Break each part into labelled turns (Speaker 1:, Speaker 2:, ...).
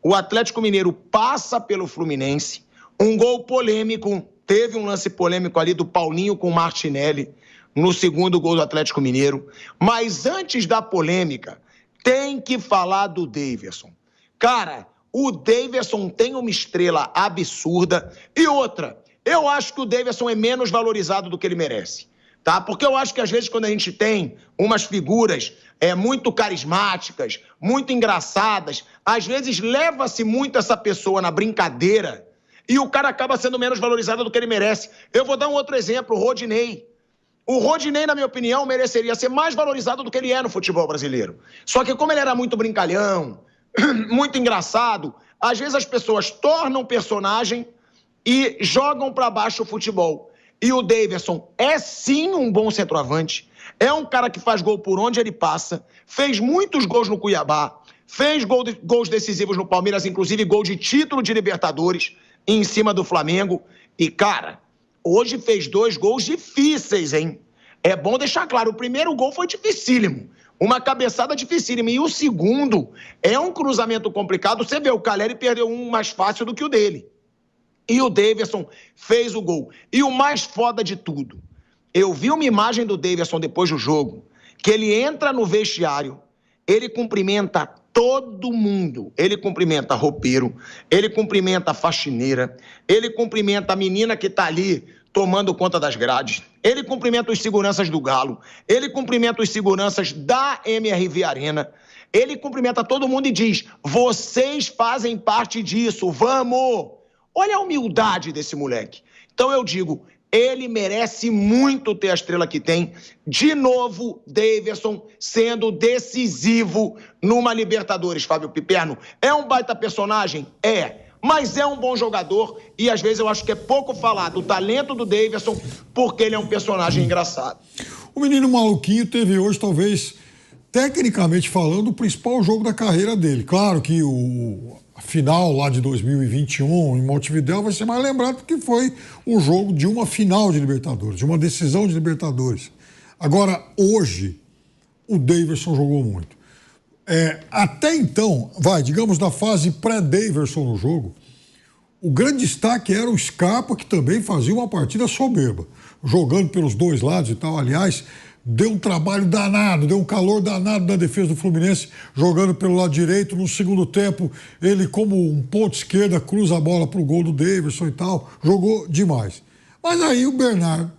Speaker 1: o Atlético Mineiro passa pelo Fluminense, um gol polêmico, teve um lance polêmico ali do Paulinho com o Martinelli no segundo gol do Atlético Mineiro, mas antes da polêmica, tem que falar do Daverson. Cara, o Daverson tem uma estrela absurda e outra, eu acho que o Daverson é menos valorizado do que ele merece, tá? Porque eu acho que às vezes quando a gente tem umas figuras muito carismáticas, muito engraçadas, às vezes leva-se muito essa pessoa na brincadeira e o cara acaba sendo menos valorizado do que ele merece. Eu vou dar um outro exemplo, o Rodinei. O Rodinei, na minha opinião, mereceria ser mais valorizado do que ele é no futebol brasileiro. Só que como ele era muito brincalhão, muito engraçado, às vezes as pessoas tornam personagem e jogam para baixo o futebol. E o Daverson é sim um bom centroavante, é um cara que faz gol por onde ele passa, fez muitos gols no Cuiabá, fez gols decisivos no Palmeiras, inclusive gol de título de Libertadores em cima do Flamengo. E, cara, hoje fez 2 gols difíceis, hein? É bom deixar claro, o primeiro gol foi dificílimo, uma cabeçada dificílima, e o segundo é um cruzamento complicado. Você vê, o Caleri perdeu um mais fácil do que o dele. E o Daverson fez o gol. E o mais foda de tudo, eu vi uma imagem do Daverson depois do jogo, que ele entra no vestiário, ele cumprimenta todo mundo. Ele cumprimenta roupeiro, ele cumprimenta a faxineira, ele cumprimenta a menina que tá ali tomando conta das grades, ele cumprimenta os seguranças do Galo, ele cumprimenta os seguranças da MRV Arena, ele cumprimenta todo mundo e diz: vocês fazem parte disso, vamos! Olha a humildade desse moleque. Então eu digo, ele merece muito ter a estrela que tem. De novo, Daverson sendo decisivo numa Libertadores, Fábio Piperno. É um baita personagem? É. Mas é um bom jogador e às vezes eu acho que é pouco falar do talento do Daverson porque ele é um personagem engraçado.
Speaker 2: O menino maluquinho teve hoje, talvez, tecnicamente falando, o principal jogo da carreira dele. Claro que a final lá de 2021 em Montevidéu vai ser mais lembrado porque foi um jogo de uma final de Libertadores, de uma decisão de Libertadores. Agora, hoje, o Daverson jogou muito. Até então, digamos, na fase pré-Daverson no jogo, o grande destaque era o Scarpa, que também fazia uma partida soberba, jogando pelos dois lados e tal. Aliás, deu um trabalho danado, deu um calor danado na defesa do Fluminense, jogando pelo lado direito. No segundo tempo, ele, como um ponto esquerda, cruza a bola para o gol do Daverson e tal, jogou demais. Mas aí o Bernardo,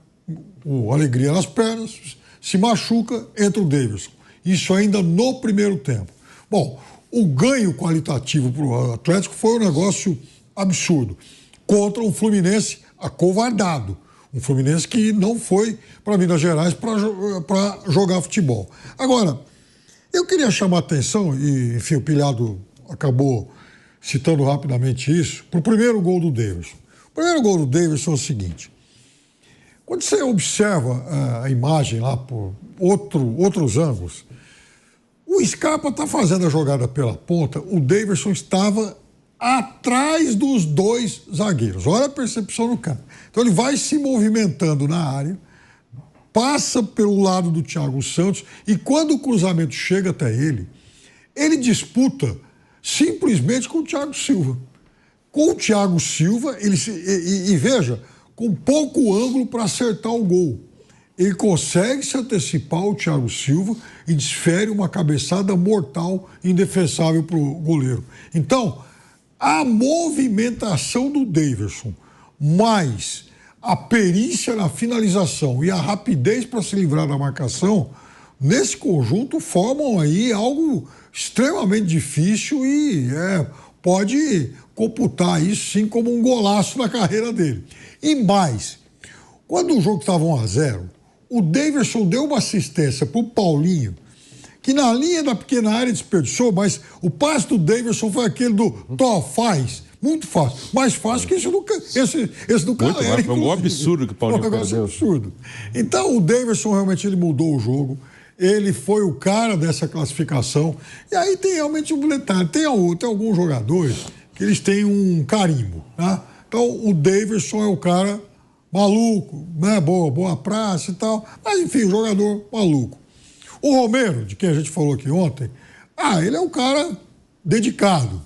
Speaker 2: o alegria nas pernas, se machuca, entra o Daverson. Isso ainda no primeiro tempo. Bom, o ganho qualitativo para o Atlético foi um negócio absurdo. Contra um Fluminense acovardado. Um Fluminense que não foi para Minas Gerais para jogar futebol. Agora, eu queria chamar a atenção, e enfim, o Pilhado acabou citando rapidamente isso, para o primeiro gol do Daverson. O primeiro gol do Daverson é o seguinte: quando você observa a imagem lá por outros ângulos, o Scarpa está fazendo a jogada pela ponta, o Daverson estava atrás dos 2 zagueiros. Olha a percepção do cara. Então ele vai se movimentando na área, passa pelo lado do Thiago Santos e quando o cruzamento chega até ele, ele disputa simplesmente com o Thiago Silva. Com o Thiago Silva, e veja, com pouco ângulo para acertar o gol. Ele consegue se antecipar ao Thiago Silva e desfere uma cabeçada mortal, indefensável para o goleiro. Então, a movimentação do Daverson, mais a perícia na finalização e a rapidez para se livrar da marcação, nesse conjunto formam aí algo extremamente difícil e pode computar isso sim como um golaço na carreira dele. E mais, quando o jogo estava 1-0, o Daverson deu uma assistência para o Paulinho, que na linha da pequena área desperdiçou, mas o passe do Daverson foi aquele do faz. Muito fácil. Mais fácil que esse do Caleri.
Speaker 3: Foi um gol absurdo que o Paulinho perdeu.
Speaker 2: Foi um absurdo. Então o Daverson realmente ele mudou o jogo. Ele foi o cara dessa classificação. E aí tem realmente um detalhe. Tem alguns jogadores que eles têm um carimbo, né? Então o Daverson é o cara maluco, né? Boa praça e tal. Mas enfim, o jogador maluco. O Romero, de quem a gente falou aqui ontem, ele é um cara dedicado.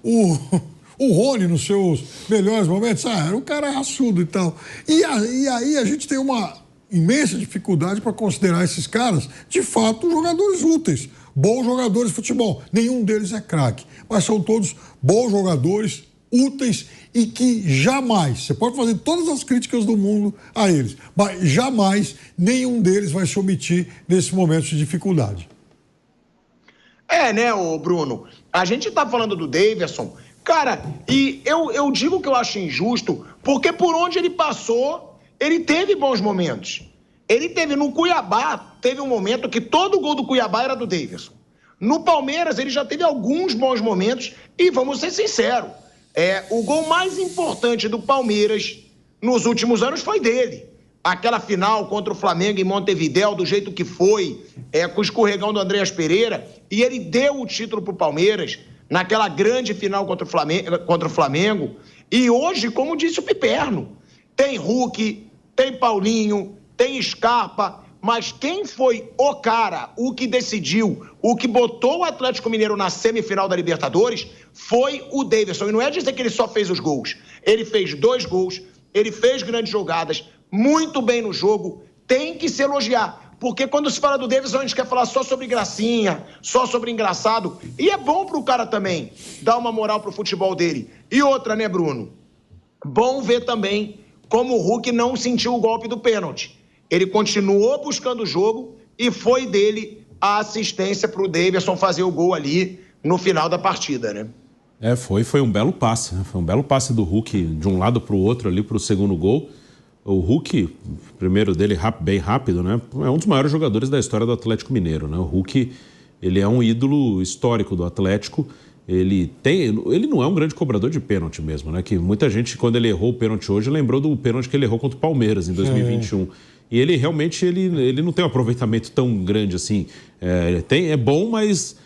Speaker 2: o Rony, nos seus melhores momentos, era um cara raçudo e tal. E aí a gente tem uma imensa dificuldade para considerar esses caras, de fato, jogadores úteis, bons jogadores de futebol. Nenhum deles é craque, mas são todos bons jogadores, úteis e que jamais, você pode fazer todas as críticas do mundo a eles, mas jamais nenhum deles vai se omitir nesse momento de dificuldade.
Speaker 1: Ô Bruno? A gente tá falando do Daverson, cara, e eu digo que eu acho injusto, porque por onde ele passou, ele teve bons momentos. Ele teve no Cuiabá, teve um momento que todo gol do Cuiabá era do Daverson. No Palmeiras, ele já teve alguns bons momentos e vamos ser sinceros, o gol mais importante do Palmeiras nos últimos anos foi dele. Aquela final contra o Flamengo em Montevidéu, do jeito que foi, com o escorregão do Andreas Pereira, e ele deu o título pro Palmeiras naquela grande final contra o Flamengo. E hoje, como disse o Piperno, tem Hulk, tem Paulinho, tem Scarpa, mas quem foi o cara, o que decidiu, o que botou o Atlético Mineiro na semifinal da Libertadores foi o Daverson. E não é dizer que ele só fez os gols. Ele fez 2 gols, ele fez grandes jogadas, muito bem no jogo, tem que se elogiar. Porque quando se fala do Daverson, a gente quer falar só sobre gracinha, só sobre engraçado. E é bom pro cara também dar uma moral pro futebol dele. E outra, né, Bruno? Bom ver também como o Hulk não sentiu o golpe do pênalti. Ele continuou buscando o jogo e foi dele a assistência pro Daverson fazer o gol ali no final da partida, né?
Speaker 3: Foi um belo passe, né? Foi um belo passe do Hulk de um lado pro outro ali pro segundo gol. O Hulk, primeiro dele bem rápido, né? É um dos maiores jogadores da história do Atlético Mineiro, né? O Hulk, ele é um ídolo histórico do Atlético. Ele não é um grande cobrador de pênalti mesmo, né? Que muita gente, quando ele errou o pênalti hoje, lembrou do pênalti que ele errou contra o Palmeiras em 2021. E ele realmente ele não tem um aproveitamento tão grande assim. É bom, mas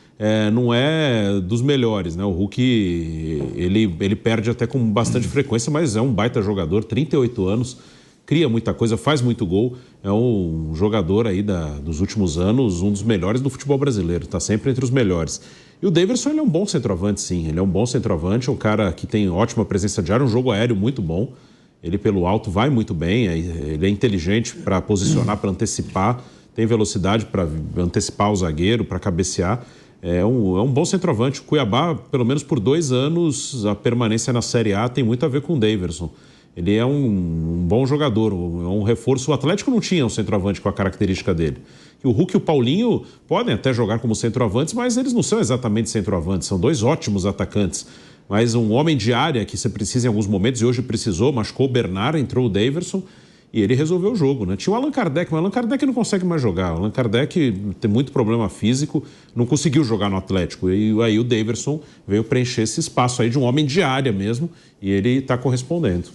Speaker 3: não é dos melhores, né? O Hulk, ele perde até com bastante frequência, mas é um baita jogador, 38 anos, cria muita coisa, faz muito gol. É um jogador aí dos últimos anos, um dos melhores do futebol brasileiro, está sempre entre os melhores. E o Daverson, ele é um bom centroavante, sim. Ele é um bom centroavante, é um cara que tem ótima presença de área, um jogo aéreo muito bom. Ele pelo alto vai muito bem, ele é inteligente para posicionar, para antecipar, tem velocidade para antecipar o zagueiro, para cabecear. É um bom centroavante. O Cuiabá, pelo menos por 2 anos, a permanência na Série A tem muito a ver com o Daverson. Ele é um bom jogador, é um reforço. O Atlético não tinha um centroavante com a característica dele. E o Hulk e o Paulinho podem até jogar como centroavantes, mas eles não são exatamente centroavantes, são 2 ótimos atacantes. Mas um homem de área que você precisa em alguns momentos, e hoje precisou, machucou o Bernard, entrou o Daverson e ele resolveu o jogo, né? Tinha o Allan Kardec, mas o Allan Kardec não consegue mais jogar. O Allan Kardec tem muito problema físico, não conseguiu jogar no Atlético. E aí o Daverson veio preencher esse espaço aí de um homem de área mesmo, e ele está correspondendo.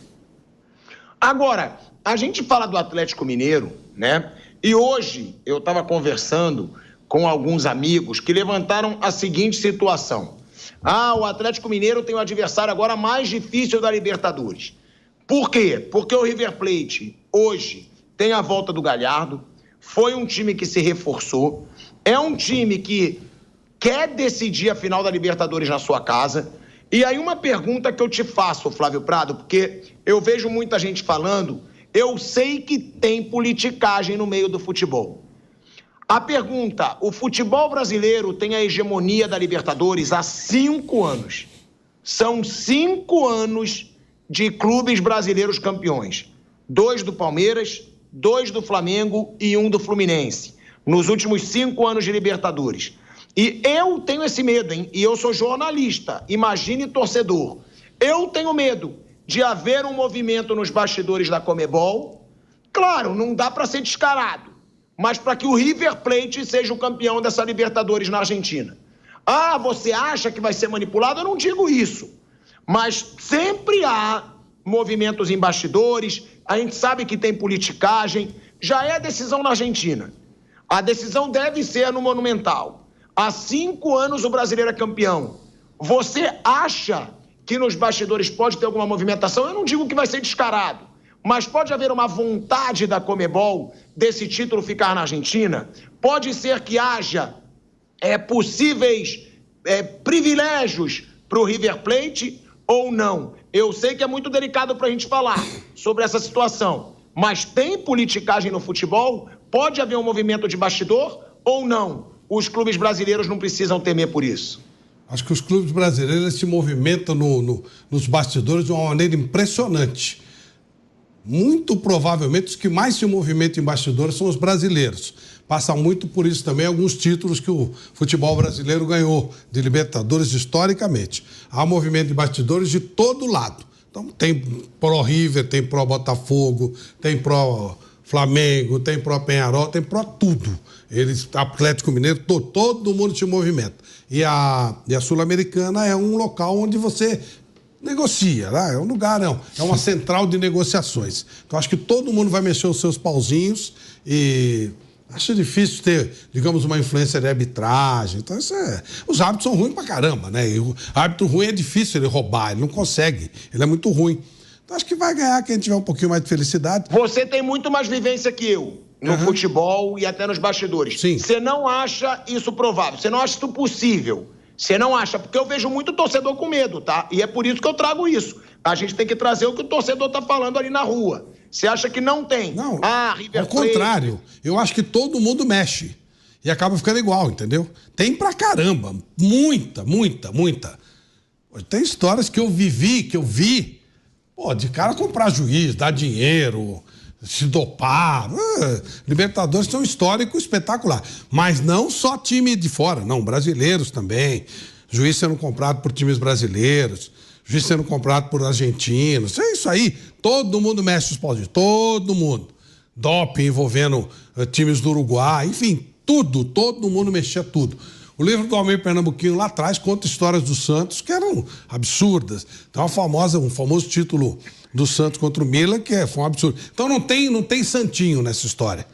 Speaker 1: Agora, a gente fala do Atlético Mineiro, né? E hoje eu estava conversando com alguns amigos que levantaram a seguinte situação. O Atlético Mineiro tem o adversário agora mais difícil da Libertadores. Por quê? Porque o River Plate hoje tem a volta do Galhardo, foi um time que se reforçou, é um time que quer decidir a final da Libertadores na sua casa. E aí uma pergunta que eu te faço, Flávio Prado, porque eu vejo muita gente falando, eu sei que tem politicagem no meio do futebol. A pergunta, o futebol brasileiro tem a hegemonia da Libertadores há 5 anos. São 5 anos de clubes brasileiros campeões. 2 do Palmeiras, 2 do Flamengo e 1 do Fluminense. Nos últimos 5 anos de Libertadores. E eu tenho esse medo, hein? E eu sou jornalista, imagine torcedor. Eu tenho medo de haver um movimento nos bastidores da Conmebol. Claro, não dá para ser descarado, mas para que o River Plate seja o campeão dessa Libertadores na Argentina. Você acha que vai ser manipulado? Eu não digo isso. Mas sempre há movimentos em bastidores, a gente sabe que tem politicagem, já é a decisão na Argentina. A decisão deve ser no Monumental. Há 5 anos o brasileiro é campeão. Você acha que nos bastidores pode ter alguma movimentação? Eu não digo que vai ser descarado, mas pode haver uma vontade da Conmebol desse título ficar na Argentina? Pode ser que haja possíveis privilégios para o River Plate ou não? Eu sei que é muito delicado para a gente falar sobre essa situação, mas tem politicagem no futebol? Pode haver um movimento de bastidor ou não? Os clubes brasileiros não precisam temer por isso.
Speaker 4: Acho que os clubes brasileiros se movimentam nos bastidores de uma maneira impressionante. Muito provavelmente os que mais se movimentam em bastidores são os brasileiros. Passa muito por isso também alguns títulos que o futebol brasileiro ganhou de Libertadores historicamente. Há movimento de bastidores de todo lado. Então tem pró-River, tem pró-Botafogo, tem pró-Flamengo, tem pró-Peñarol, tem pró-tudo. Eles, Atlético Mineiro, todo mundo se movimenta. E a Sul-Americana é um local onde você negocia, né? É um lugar, não. É uma central de negociações. Então acho que todo mundo vai mexer os seus pauzinhos e acho difícil ter, digamos, uma influência de arbitragem. Então isso os árbitros são ruins pra caramba, né? E o árbitro ruim é difícil ele roubar, ele não consegue, ele é muito ruim. Então acho que vai ganhar quem tiver um pouquinho mais de felicidade.
Speaker 1: Você tem muito mais vivência que eu no futebol e até nos bastidores.
Speaker 4: Sim.
Speaker 1: Você não acha isso provável? Você não acha isso possível? Você não acha? Porque eu vejo muito torcedor com medo, tá? E é por isso que eu trago isso. A gente tem que trazer o que o torcedor tá falando ali na rua. Você acha que não tem?
Speaker 4: Não,
Speaker 1: River
Speaker 4: ao
Speaker 1: Plate...
Speaker 4: contrário. Eu acho que todo mundo mexe. E acaba ficando igual, entendeu? Tem pra caramba. Muita. Tem histórias que eu vivi, que eu vi. Pô, de cara comprar juiz, dar dinheiro, se dopar. Libertadores tem um histórico espetacular. Mas não só time de fora, não. Brasileiros também. Juiz sendo comprado por times brasileiros. Juiz sendo comprado por argentinos. É isso aí. Todo mundo mexe os pauzinhos. Todo mundo. Doping envolvendo times do Uruguai. Enfim, tudo. Todo mundo mexia tudo. O livro do Almir Pernambuquinho lá atrás conta histórias do Santos que eram absurdas. Tem um famoso título do Santos contra o Milan que foi um absurdo. Então não tem santinho nessa história.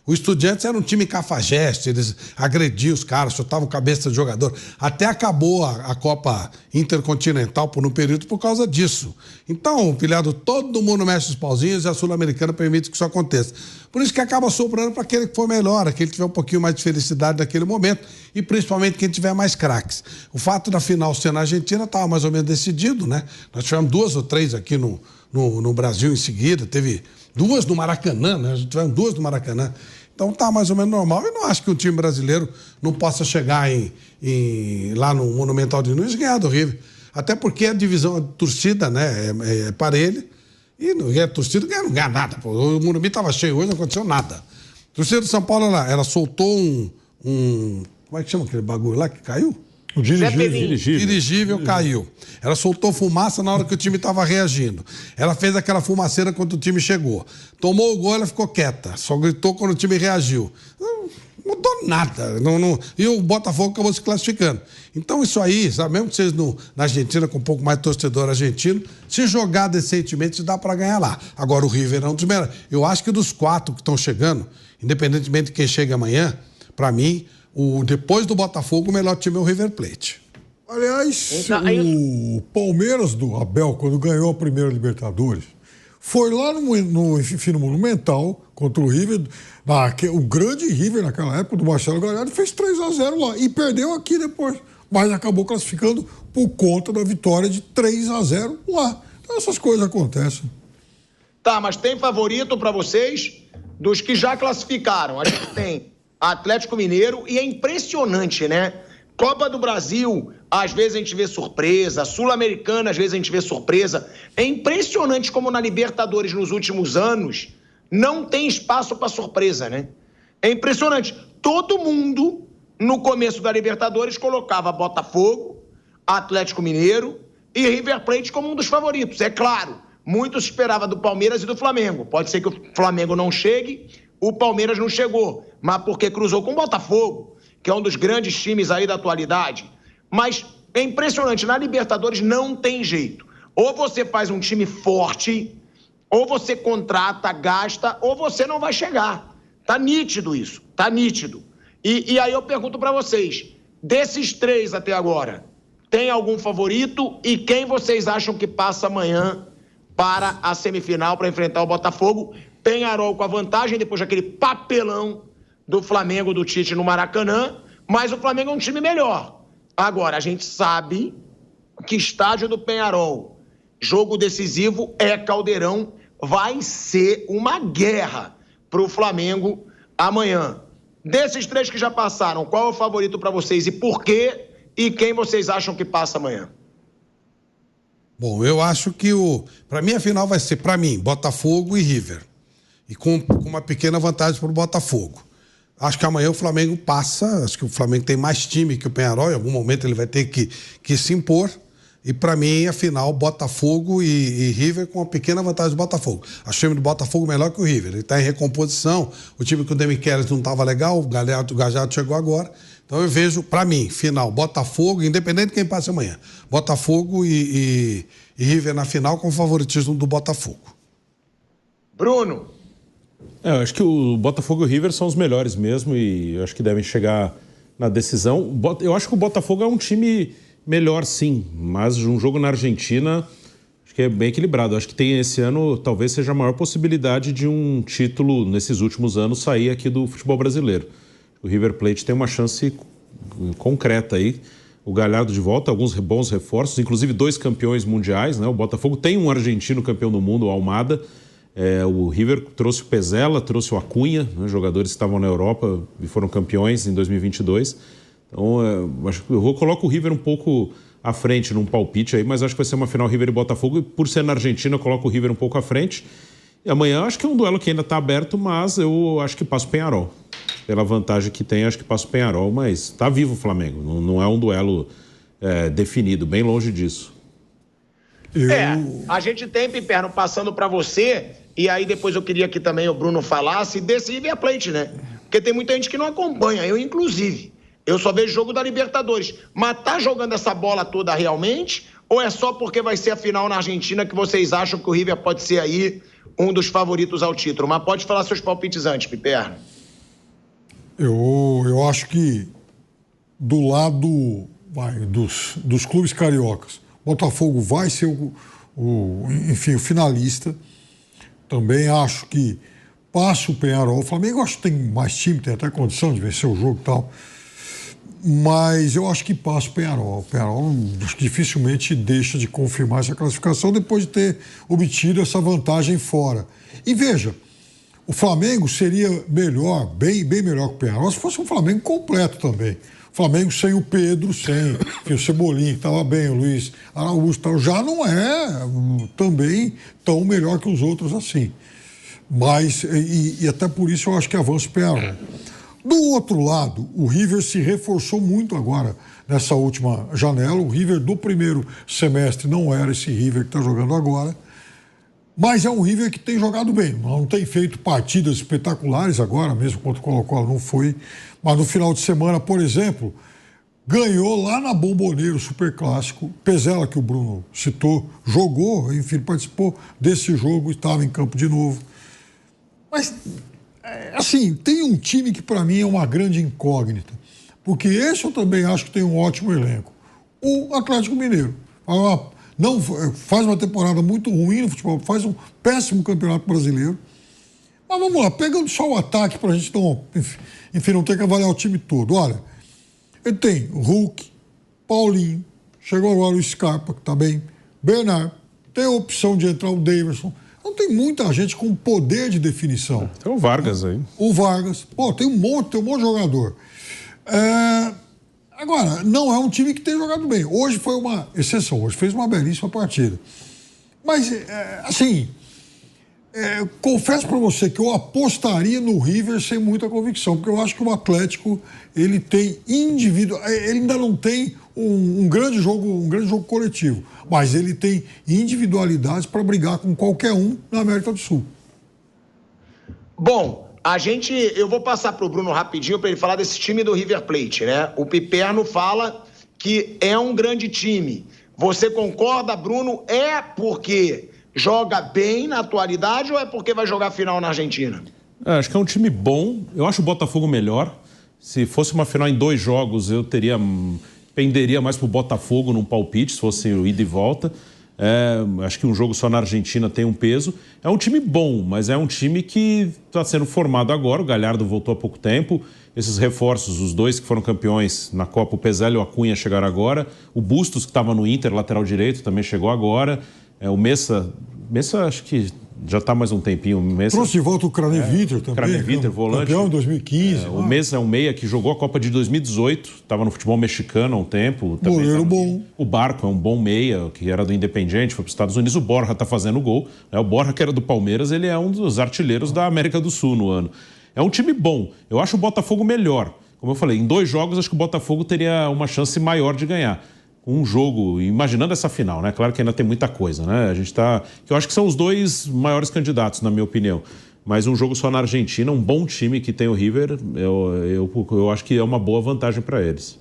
Speaker 4: O Estudiantes era um time cafajeste, eles agrediam os caras, chutavam cabeça de jogador. Até acabou a Copa Intercontinental por um período por causa disso. Então, pilhado, todo mundo mexe os pauzinhos e a Sul-Americana permite que isso aconteça. Por isso que acaba sobrando para aquele que for melhor, aquele que tiver um pouquinho mais de felicidade naquele momento e principalmente quem tiver mais craques. O fato da final ser na Argentina estava mais ou menos decidido, né? Nós tivemos 2 ou 3 aqui no Brasil em seguida, teve 2 no Maracanã, né? Tivemos 2 no Maracanã. Então tá mais ou menos normal. Eu não acho que um time brasileiro não possa chegar lá no Monumental de Nunes e ganhar do River. Até porque a divisão, a torcida, né, é parelha. E a torcida não ganha nada. Pô. O Morumbi estava cheio hoje, não aconteceu nada. A torcida do São Paulo, ela soltou um... Como é que chama aquele bagulho lá que caiu?
Speaker 2: O dirigível
Speaker 4: caiu. Ela soltou fumaça na hora que o time estava reagindo. Ela fez aquela fumaceira quando o time chegou. Tomou o gol, ela ficou quieta. Só gritou quando o time reagiu. Não mudou nada. E o Botafogo acabou se classificando. Então isso aí, sabe, mesmo que vocês na Argentina, com um pouco mais de torcedor argentino, se jogar decentemente, dá para ganhar lá. Agora o River é um dos melhores. Eu acho que dos 4 que estão chegando, independentemente de quem chega amanhã, para mim... depois do Botafogo, o melhor time é o River Plate.
Speaker 2: Aliás, o Palmeiras do Abel, quando ganhou a primeira Libertadores, foi lá no Monumental contra o River, o grande River naquela época, do Marcelo Galhardo, fez 3-0 lá e perdeu aqui depois. Mas acabou classificando por conta da vitória de 3-0 lá. Então essas coisas acontecem.
Speaker 1: Tá, mas tem favorito para vocês dos que já classificaram? A gente tem Atlético Mineiro, e é impressionante, né? Copa do Brasil, às vezes a gente vê surpresa, Sul-Americana, às vezes a gente vê surpresa. É impressionante como na Libertadores, nos últimos anos, não tem espaço para surpresa, né? É impressionante. Todo mundo, no começo da Libertadores, colocava Botafogo, Atlético Mineiro e River Plate como um dos favoritos. É claro, muito se esperava do Palmeiras e do Flamengo. Pode ser que o Flamengo não chegue, o Palmeiras não chegou, mas porque cruzou com o Botafogo, que é um dos grandes times aí da atualidade. Mas é impressionante, na Libertadores não tem jeito. Ou você faz um time forte, ou você contrata, gasta, ou você não vai chegar. Tá nítido isso, tá nítido. E aí eu pergunto para vocês, desses 3 até agora, tem algum favorito? E quem vocês acham que passa amanhã para a semifinal, para enfrentar o Botafogo? Peñarol com a vantagem, depois daquele papelão do Flamengo, do Tite no Maracanã, mas o Flamengo é um time melhor. Agora, a gente sabe que estádio do Peñarol. Jogo decisivo é Caldeirão. Vai ser uma guerra para o Flamengo amanhã. Desses 3 que já passaram, qual é o favorito para vocês e por quê? E quem vocês acham que passa amanhã?
Speaker 4: Bom, eu acho que para mim a final vai ser, para mim, Botafogo e River. E com uma pequena vantagem para o Botafogo. Acho que amanhã o Flamengo passa, acho que o Flamengo tem mais time que o Peñarol, em algum momento ele vai ter que se impor. E para mim, a final, Botafogo e River com uma pequena vantagem do Botafogo. Acho o time do Botafogo melhor que o River. Ele está em recomposição, o time com o Demichelis não estava legal, o Gajardo chegou agora. Então eu vejo, para mim, final, Botafogo, independente de quem passe amanhã, Botafogo e River na final com o favoritismo do Botafogo.
Speaker 1: Bruno?
Speaker 3: Eu acho que o Botafogo e o River são os melhores mesmo e eu acho que devem chegar na decisão. Eu acho que o Botafogo é um time melhor, sim, mas um jogo na Argentina acho que é bem equilibrado. Acho que tem esse ano, talvez seja a maior possibilidade de um título nesses últimos anos sair aqui do futebol brasileiro. O River Plate tem uma chance concreta aí. O Galhardo de volta, alguns bons reforços, inclusive 2 campeões mundiais, né? O Botafogo tem um argentino campeão do mundo, o Almada. O River trouxe o Pezzella, trouxe o Acunha, né? Jogadores que estavam na Europa e foram campeões em 2022. Então, acho que eu coloco o River um pouco à frente num palpite aí, mas acho que vai ser uma final River e Botafogo. E por ser na Argentina, eu coloco o River um pouco à frente. E amanhã acho que é um duelo que ainda está aberto, mas eu acho que passa o Peñarol. Pela vantagem que tem, acho que passa o Peñarol, mas está vivo o Flamengo. Não é um duelo definido, bem longe disso.
Speaker 1: A gente tem, Piperno, passando para você, e aí depois eu queria que também o Bruno falasse desse River Plate, né? Porque tem muita gente que não acompanha, eu inclusive. Eu só vejo jogo da Libertadores. Mas tá jogando essa bola toda realmente? Ou é só porque vai ser a final na Argentina que vocês acham que o River pode ser aí um dos favoritos ao título? Mas pode falar seus palpites antes, Piperno.
Speaker 2: Eu acho que do lado dos clubes cariocas, Botafogo vai ser o finalista. Também acho que passa o Peñarol. O Flamengo acho que tem mais time, tem até condição de vencer o jogo e tal. Mas eu acho que passa o Peñarol. O Peñarol dificilmente deixa de confirmar essa classificação depois de ter obtido essa vantagem fora. E veja, o Flamengo seria melhor, bem melhor que o Peñarol, se fosse um Flamengo completo também. O Flamengo sem o Pedro, sem o Cebolinha, que estava bem, o Luiz Araújo, tal, já não é também tão melhor que os outros assim. Mas, e até por isso eu acho que avança o Peñarol. Do outro lado, o River se reforçou muito agora nessa última janela. O River do primeiro semestre não era esse River que está jogando agora, mas é um River que tem jogado bem. Não tem feito partidas espetaculares agora, mesmo contra o Colo-Colo não foi. Mas no final de semana, por exemplo, ganhou lá na Bombonera o Superclássico. Pezzella, que o Bruno citou, jogou, enfim, participou desse jogo, estava em campo de novo. Mas, assim, tem um time que para mim é uma grande incógnita. Porque esse eu também acho que tem um ótimo elenco. O Atlético Mineiro. Não, faz uma temporada muito ruim no futebol, faz um péssimo campeonato brasileiro. Mas vamos lá, pegando só o ataque para a gente não ter que avaliar o time todo. Olha, ele tem o Hulk, Paulinho, chegou agora o Scarpa, que está bem, Bernard, tem a opção de entrar o Davidson. Então tem muita gente com poder de definição.
Speaker 3: Tem o Vargas aí.
Speaker 2: O Vargas, tem um monte de jogador. Agora, não é um time que tem jogado bem. Hoje foi uma exceção, hoje fez uma belíssima partida. Mas, confesso para você que eu apostaria no River sem muita convicção, porque eu acho que o Atlético, ele tem ele ainda não tem um grande jogo coletivo, mas ele tem individualidades para brigar com qualquer um na América do Sul.
Speaker 1: Bom, eu vou passar para o Bruno rapidinho para ele falar desse time do River Plate, né? O Piperno fala que é um grande time. Você concorda, Bruno? É porque joga bem na atualidade ou é porque vai jogar final na Argentina?
Speaker 3: Acho que é um time bom. Eu acho o Botafogo melhor. Se fosse uma final em 2 jogos, eu penderia mais pro Botafogo num palpite, se fosse o ida e volta. Acho que um jogo só na Argentina tem um peso. É um time bom, mas é um time que está sendo formado agora. O Galhardo voltou há pouco tempo. Esses reforços, os dois que foram campeões na Copa, o Pezzella e o Acunha, chegaram agora. O Bustos, que estava no Inter, lateral direito, também chegou agora. O Messa acho que já está mais um tempinho.
Speaker 2: Trouxe de volta o Craneviter também.
Speaker 3: Craneviter, volante.
Speaker 2: Campeão em 2015.
Speaker 3: O Messa é um meia que jogou a Copa de 2018, estava no futebol mexicano há um tempo.
Speaker 2: Goleiro bom.
Speaker 3: O Barco é um bom meia, que era do Independiente, foi para os Estados Unidos. O Borja está fazendo gol. O Borja, que era do Palmeiras, ele é um dos artilheiros da América do Sul no ano. É um time bom. Eu acho o Botafogo melhor. Como eu falei, em 2 jogos, acho que o Botafogo teria uma chance maior de ganhar. Um jogo, imaginando essa final, né? Claro que ainda tem muita coisa, né? A gente tá. Eu acho que são os 2 maiores candidatos, na minha opinião. Mas um jogo só na Argentina, um bom time que tem o River, eu acho que é uma boa vantagem para eles.